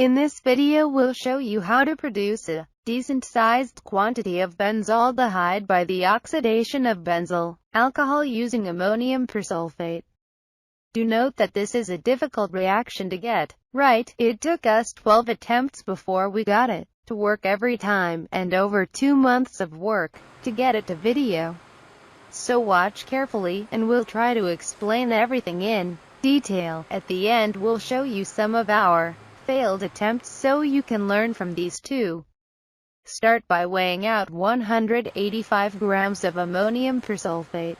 In this video we'll show you how to produce a decent-sized quantity of benzaldehyde by the oxidation of benzyl alcohol using ammonium persulfate. Do note that this is a difficult reaction to get right. It took us 12 attempts before we got it to work every time, and over 2 months of work to get it to video. So watch carefully, and we'll try to explain everything in detail. At the end we'll show you some of our failed attempts so you can learn from these too. Start by weighing out 185 grams of ammonium persulfate.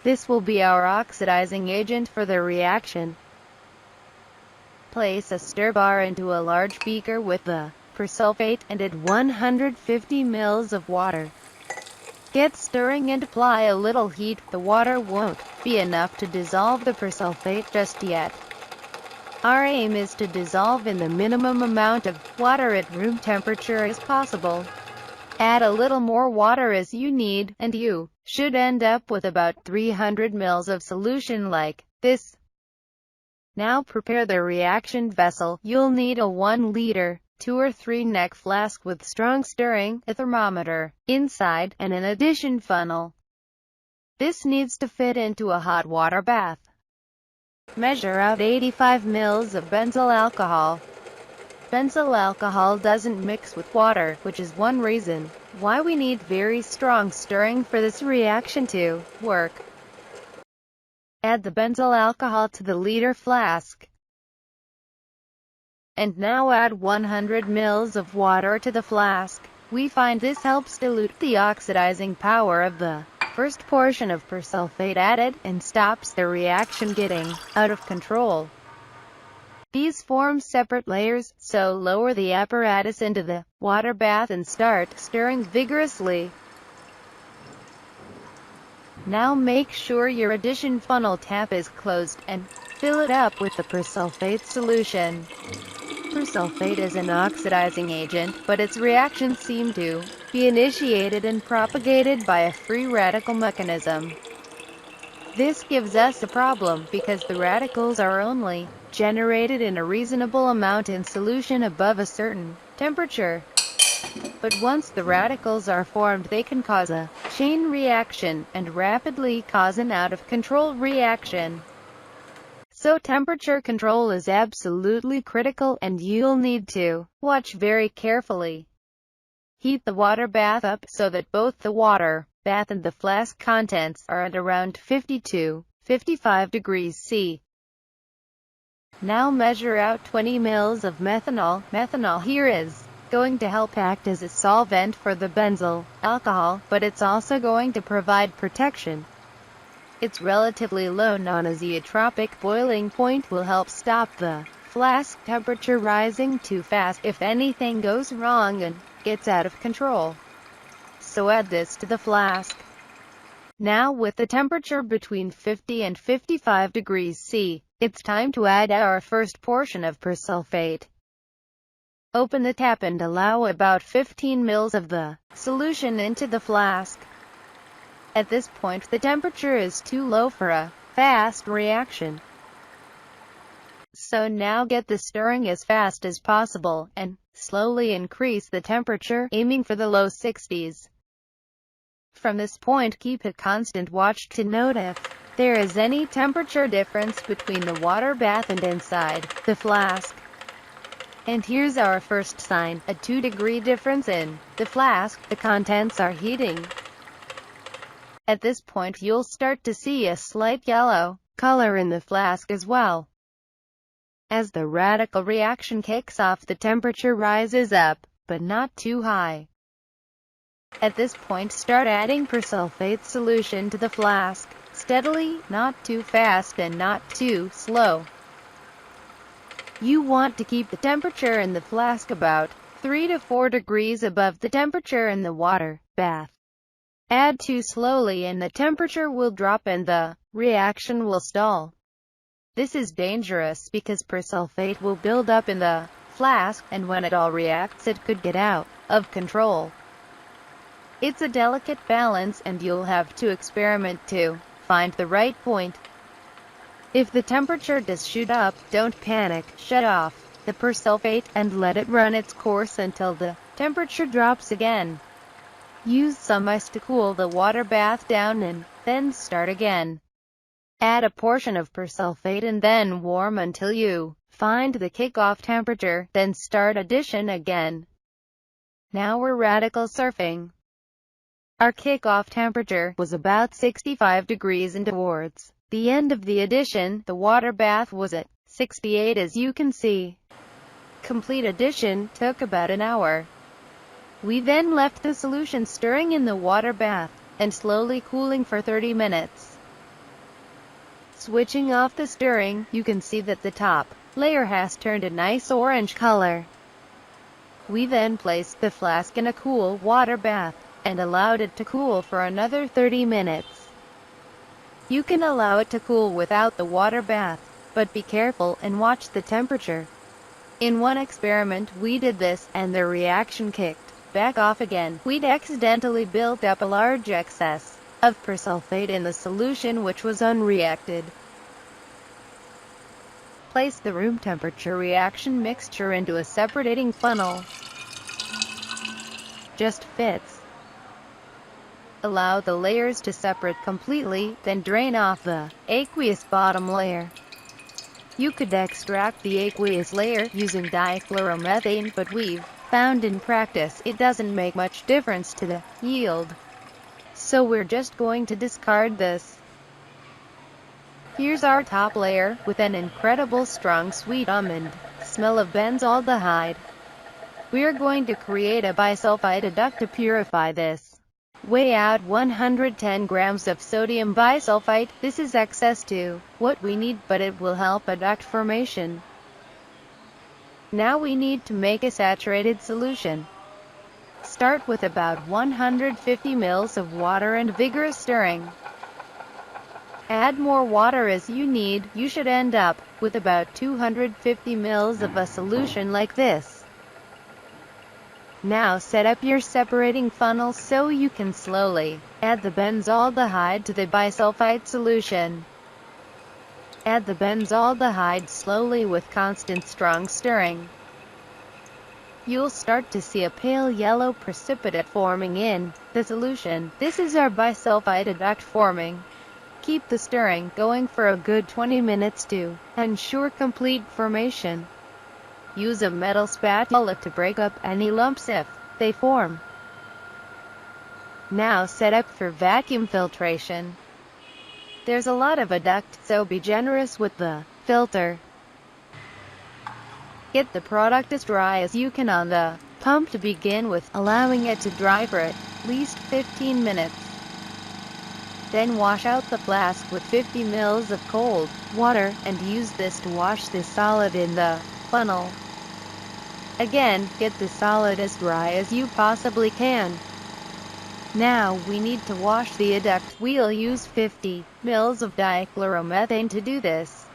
This will be our oxidizing agent for the reaction. Place a stir bar into a large beaker with the persulfate and add 150 ml of water. Get stirring and apply a little heat. The water won't be enough to dissolve the persulfate just yet. Our aim is to dissolve in the minimum amount of water at room temperature as possible. Add a little more water as you need, and you should end up with about 300 ml of solution like this. Now prepare the reaction vessel. You'll need a 1 liter, 2 or 3 neck flask with strong stirring, a thermometer inside, and an addition funnel. This needs to fit into a hot water bath. Measure out 85 ml of benzyl alcohol. Benzyl alcohol doesn't mix with water, which is one reason why we need very strong stirring for this reaction to work. Add the benzyl alcohol to the liter flask. And now add 100 ml of water to the flask. We find this helps dilute the oxidizing power of the first portion of persulfate added, and stops the reaction getting out of control. These form separate layers, so lower the apparatus into the water bath and start stirring vigorously. Now make sure your addition funnel tap is closed, and fill it up with the persulfate solution. Persulfate is an oxidizing agent, but its reactions seem to be initiated and propagated by a free radical mechanism. This gives us a problem, because the radicals are only generated in a reasonable amount in solution above a certain temperature. But once the radicals are formed, they can cause a chain reaction, and rapidly cause an out-of-control reaction. So temperature control is absolutely critical, and you'll need to watch very carefully. Heat the water bath up so that both the water bath and the flask contents are at around 50–55 degrees C. Now measure out 20 ml of methanol. Methanol here is going to help act as a solvent for the benzyl alcohol, but it's also going to provide protection. Its relatively low non-azeotropic boiling point will help stop the flask temperature rising too fast if anything goes wrong and gets out of control. So add this to the flask. Now with the temperature between 50 and 55 degrees C, it's time to add our first portion of persulfate. Open the tap and allow about 15 ml of the solution into the flask. At this point the temperature is too low for a fast reaction. So now get the stirring as fast as possible, and slowly increase the temperature, aiming for the low 60s. From this point keep a constant watch to note if there is any temperature difference between the water bath and inside the flask. And here's our first sign, a 2-degree difference in the flask. The contents are heating. At this point you'll start to see a slight yellow color in the flask as well. As the radical reaction kicks off, the temperature rises up, but not too high. At this point start adding persulfate solution to the flask, steadily, not too fast and not too slow. You want to keep the temperature in the flask about 3 to 4 degrees above the temperature in the water bath. Add too slowly and the temperature will drop and the reaction will stall. This is dangerous because persulfate will build up in the flask, and when it all reacts it could get out of control. It's a delicate balance, and you'll have to experiment to find the right point. If the temperature does shoot up, don't panic, shut off the persulfate and let it run its course until the temperature drops again. Use some ice to cool the water bath down and then start again. Add a portion of persulfate and then warm until you find the kickoff temperature, then start addition again. Now we're radical surfing. Our kickoff temperature was about 65 degrees and towards the end of the addition, the water bath was at 68 as you can see. Complete addition took about an hour. We then left the solution stirring in the water bath and slowly cooling for 30 minutes. Switching off the stirring, you can see that the top layer has turned a nice orange color. We then placed the flask in a cool water bath and allowed it to cool for another 30 minutes. You can allow it to cool without the water bath, but be careful and watch the temperature. In one experiment we did this, and the reaction kicked back off again. We'd accidentally built up a large excess of persulfate in the solution which was unreacted. Place the room temperature reaction mixture into a separating funnel. Just fits. Allow the layers to separate completely, then drain off the aqueous bottom layer. You could extract the aqueous layer using dichloromethane, but we've found in practice it doesn't make much difference to the yield. So we're just going to discard this. Here's our top layer, with an incredible strong sweet almond smell of benzaldehyde. We're going to create a bisulfite adduct to purify this. Weigh out 110 grams of sodium bisulfite. This is excess to what we need, but it will help adduct formation. Now we need to make a saturated solution. Start with about 150 ml of water and vigorous stirring. Add more water as you need. You should end up with about 250 ml of a solution like this. Now set up your separating funnel so you can slowly add the benzaldehyde to the bisulfite solution. Add the benzaldehyde slowly with constant strong stirring. You'll start to see a pale yellow precipitate forming in the solution. This is our bisulfite adduct forming. Keep the stirring going for a good 20 minutes to ensure complete formation. Use a metal spatula to break up any lumps if they form. Now set up for vacuum filtration. There's a lot of adduct, so be generous with the filter. Get the product as dry as you can on the pump to begin with, allowing it to dry for at least 15 minutes. Then wash out the flask with 50 ml of cold water, and use this to wash the solid in the funnel. Again, get the solid as dry as you possibly can. Now we need to wash the adduct. We'll use 50 ml of dichloromethane to do this.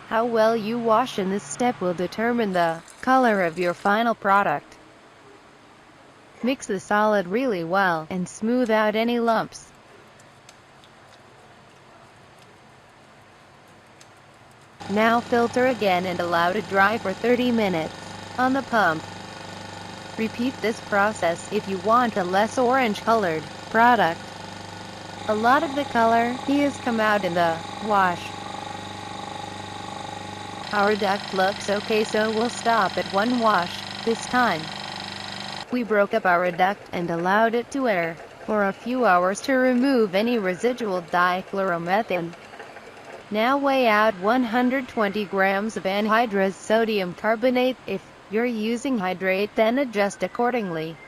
How well you wash in this step will determine the color of your final product. Mix the solid really well and smooth out any lumps. Now filter again and allow to dry for 30 minutes on the pump. Repeat this process if you want a less orange-colored product. A lot of the color has come out in the wash. Our duct looks okay, so we'll stop at one wash this time. We broke up our duct and allowed it to air for a few hours to remove any residual dichloromethane. Now weigh out 120 grams of anhydrous sodium carbonate. If you're using hydrate, then adjust accordingly.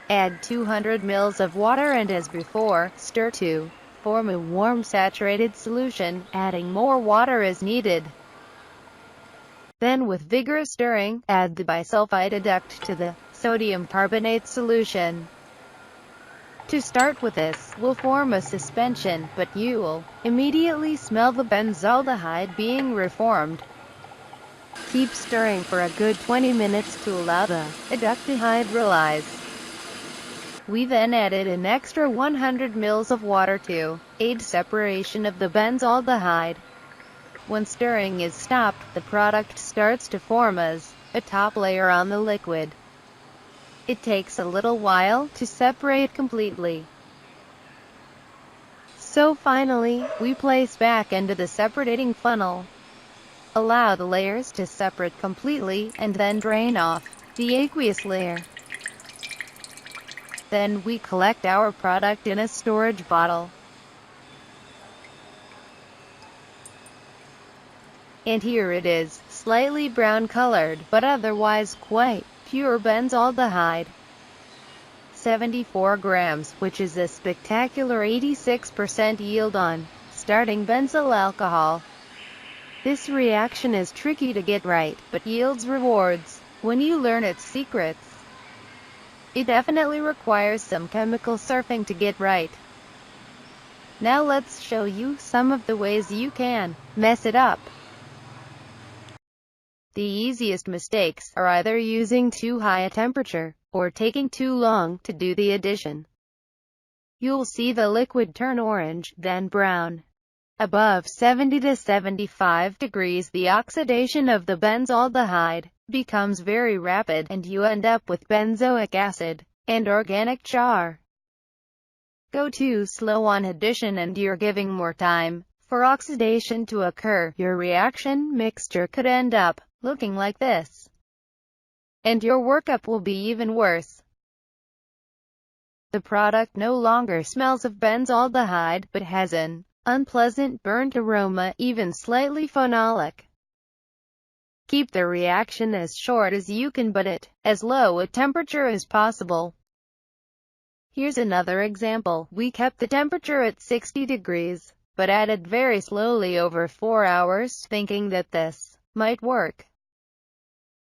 Add 200 ml of water and, as before, stir to form a warm saturated solution, adding more water as needed. Then with vigorous stirring, add the bisulfite adduct to the sodium carbonate solution. To start with, this will form a suspension, but you'll immediately smell the benzaldehyde being reformed. Keep stirring for a good 20 minutes to allow the adduct to hydrolyze. We then added an extra 100 ml of water to aid separation of the benzaldehyde. When stirring is stopped, the product starts to form as a top layer on the liquid. It takes a little while to separate completely. So finally, we place back into the separating funnel. Allow the layers to separate completely, and then drain off the aqueous layer. Then we collect our product in a storage bottle. And here it is, slightly brown colored, but otherwise quite pure benzaldehyde. 74 grams, which is a spectacular 86% yield on starting benzyl alcohol. This reaction is tricky to get right, but yields rewards when you learn its secrets. It definitely requires some chemical surfing to get right. Now let's show you some of the ways you can mess it up. The easiest mistakes are either using too high a temperature, or taking too long to do the addition. You'll see the liquid turn orange, then brown. Above 70 to 75 degrees, the oxidation of the benzaldehyde becomes very rapid, and you end up with benzoic acid and organic char. Go too slow on addition and you're giving more time for oxidation to occur. Your reaction mixture could end up looking like this, and your workup will be even worse. The product no longer smells of benzaldehyde, but has an unpleasant burnt aroma, even slightly phenolic. Keep the reaction as short as you can, but at as low a temperature as possible. Here's another example. We kept the temperature at 60 degrees, but added very slowly over 4 hours, thinking that this might work.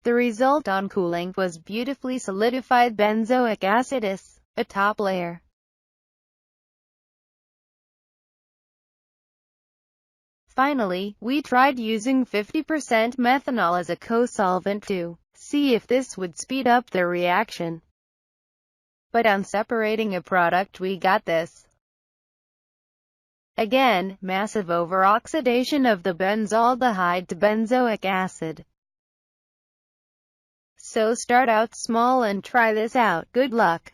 The result on cooling was beautifully solidified benzoic acid as a top layer. Finally, we tried using 50% methanol as a co-solvent to see if this would speed up the reaction. But on separating a product, we got this. Again, massive over-oxidation of the benzaldehyde to benzoic acid. So start out small and try this out. Good luck.